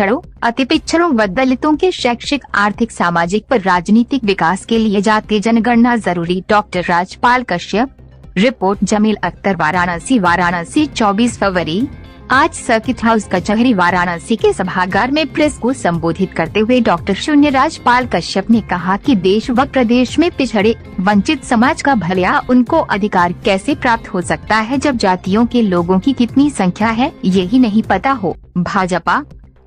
पिछड़ों, अति पिछड़ों व दलितों के शैक्षिक, आर्थिक, सामाजिक व राजनीतिक विकास के लिए जातीय जनगणना जरूरी। डॉक्टर राजपाल कश्यप। रिपोर्ट जमील अख्तर, वाराणसी। वाराणसी 24 फरवरी। आज सर्किट हाउस कचहरी वाराणसी के सभागार में प्रेस को संबोधित करते हुए डॉक्टर शून्य राजपाल कश्यप ने कहा कि देश व प्रदेश में पिछड़े वंचित समाज का भला उनको अधिकार कैसे प्राप्त हो सकता है जब जातियों के लोगों की कितनी संख्या है यही नहीं पता हो। भाजपा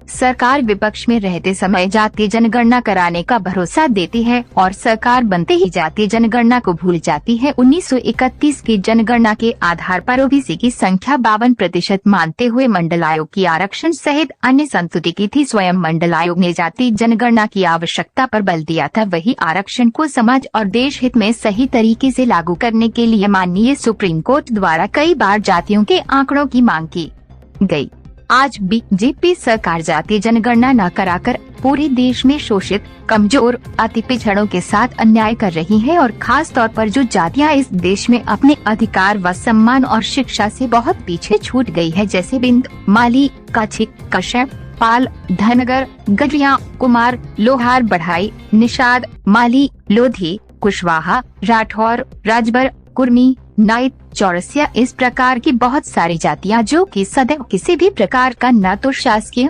सरकार विपक्ष में रहते समय जातीय जनगणना कराने का भरोसा देती है और सरकार बनते ही जातीय जनगणना को भूल जाती है। 1931 की जनगणना के आधार पर ओबीसी की संख्या 52% मानते हुए मंडल आयोग की आरक्षण सहित अन्य संस्तुति की थी। स्वयं मंडल आयोग ने जातीय जनगणना की आवश्यकता पर बल दिया था। वही आरक्षण को समाज और देश हित में सही तरीके से लागू करने के लिए माननीय सुप्रीम कोर्ट द्वारा कई बार जातियों के आंकड़ों की मांग की गयी। आज बीजेपी सरकार जातीय जनगणना न कराकर पूरे देश में शोषित, कमजोर, अति पिछड़ों के साथ अन्याय कर रही है और खास तौर पर जो जातियां इस देश में अपने अधिकार व सम्मान और शिक्षा से बहुत पीछे छूट गई है, जैसे बिंद, माली, काछिक, कश्यप, पाल, धनगर, गजरिया, कुमार, लोहार, बढ़ाई, निषाद, माली, लोधी, कुशवाहा, राठौर, राजबर, कुर्मी, नाइट, चौरसिया, इस प्रकार की बहुत सारी जातियां जो कि सदैव किसी भी प्रकार का न तो शासकीय,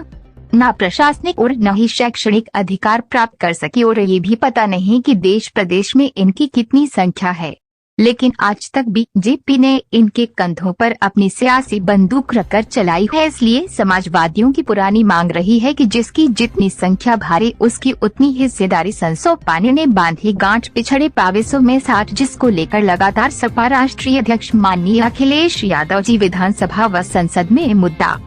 न प्रशासनिक और न ही शैक्षणिक अधिकार प्राप्त कर सकी और ये भी पता नहीं कि देश प्रदेश में इनकी कितनी संख्या है। लेकिन आज तक बीजेपी ने इनके कंधों पर अपनी सियासी बंदूक रखकर चलाई है। इसलिए समाजवादियों की पुरानी मांग रही है कि जिसकी जितनी संख्या भारी उसकी उतनी हिस्सेदारी। संसो पानी ने बांधी गांठ पिछड़े पावेसों में 60, जिसको लेकर लगातार सपा राष्ट्रीय अध्यक्ष माननीय अखिलेश यादव जी विधानसभा व संसद में मुद्दा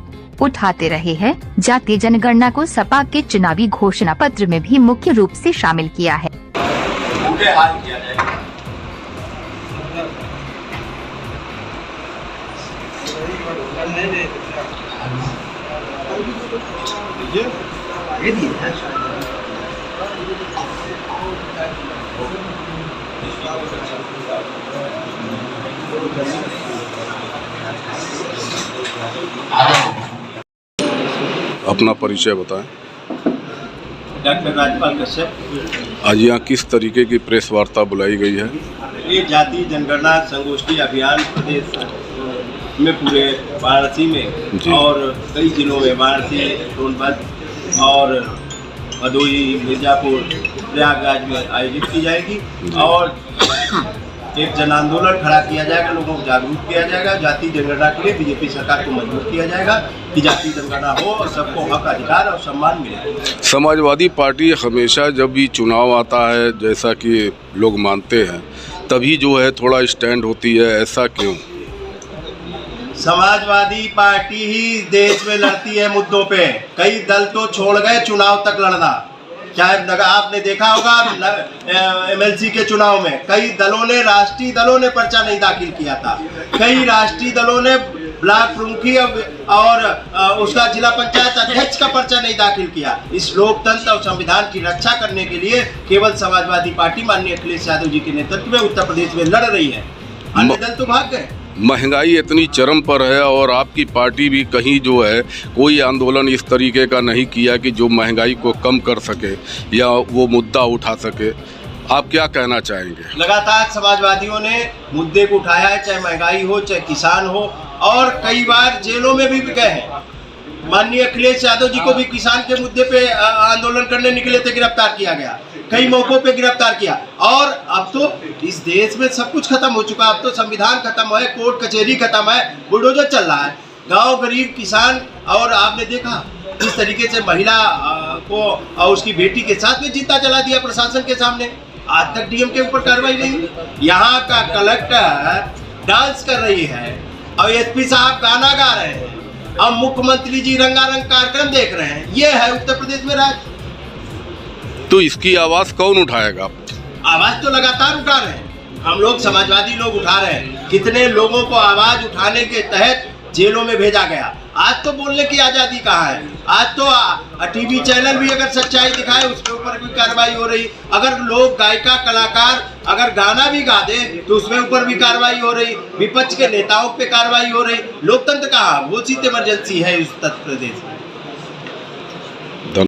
उठाते रहे हैं। जातीय जनगणना को सपा के चुनावी घोषणा पत्र में भी मुख्य रूप से शामिल किया है। अपना परिचय बताएं। डॉक्टर राजपाल कश्यप। आज यहाँ किस तरीके की प्रेस वार्ता बुलाई गई है? ये जातीय जनगणना संगोष्ठी अभियान प्रदेश में पूरे वाराणसी में और कई जिलों में, वाराणसी, सोनभद्र और भदोही, मिर्जापुर, प्रयागराज में आयोजित की जाएगी और एक जन आंदोलन खड़ा किया जाएगा, लोगों को जागरूक किया जाएगा। जातीय जनगणना के लिए बीजेपी सरकार को मजबूर किया जाएगा कि जातीय जनगणना हो और सबको हक, अधिकार और सम्मान मिले। समाजवादी पार्टी हमेशा जब भी चुनाव आता है, जैसा कि लोग मानते हैं, तभी जो है थोड़ा स्टैंड होती है, ऐसा क्यों? समाजवादी पार्टी ही देश में लड़ती है मुद्दों पे। कई दल तो छोड़ गए चुनाव तक लड़ना। चाहे आपने देखा होगा एमएलसी के चुनाव में कई दलों ने, राष्ट्रीय दलों ने पर्चा नहीं दाखिल किया था। कई राष्ट्रीय दलों ने ब्लॉक प्रमुखी और उसका जिला पंचायत अध्यक्ष का पर्चा नहीं दाखिल किया। इस लोकतंत्र और संविधान की रक्षा करने के लिए केवल समाजवादी पार्टी माननीय अखिलेश यादव जी के नेतृत्व में उत्तर प्रदेश में लड़ रही है। अन्य दल तो भाग गए। महंगाई इतनी चरम पर है और आपकी पार्टी भी कहीं जो है कोई आंदोलन इस तरीके का नहीं किया कि जो महंगाई को कम कर सके या वो मुद्दा उठा सके। आप क्या कहना चाहेंगे? लगातार समाजवादियों ने मुद्दे को उठाया है, चाहे महंगाई हो, चाहे किसान हो, और कई बार जेलों में भी गए हैं। माननीय अखिलेश यादव जी को भी किसान के मुद्दे पे आंदोलन करने निकले थे, गिरफ्तार किया गया, कई मौकों पे गिरफ्तार किया। और अब तो इस देश में सब कुछ खत्म हो चुका। अब तो संविधान खत्म है, कोर्ट कचहरी खत्म है, बुलडोजर चल रहा है। गांव, गरीब, किसान, और आपने देखा जिस तरीके से महिला को और उसकी बेटी के साथ में जीता जला दिया प्रशासन के सामने। आज तक डीएम के ऊपर कार्रवाई नहीं हुई। यहाँ का कलेक्टर डांस कर रही है और एसपी साहब गाना गा रहे हैं और मुख्यमंत्री जी रंगारंग कार्यक्रम देख रहे हैं। ये है उत्तर प्रदेश में राज। तो इसकी आवाज कौन उठाएगा? आवाज तो लगातार उठा रहे हैं हम लोग, समाजवादी लोग उठा रहे हैं। कितने लोगों को आवाज उठाने के तहत जेलों में भेजा गया। आज तो बोलने की आजादी कहाँ है? आज तो टीवी चैनल भी अगर सच्चाई दिखाए उसके ऊपर भी कार्रवाई हो रही। अगर लोग, गायिका, कलाकार अगर गाना भी गा दे तो उसमें ऊपर भी कार्रवाई हो रही। विपक्ष के नेताओं पे कार्रवाई हो रही। लोकतंत्र कहाँ? घोषित इमरजेंसी है उत्तर प्रदेश में।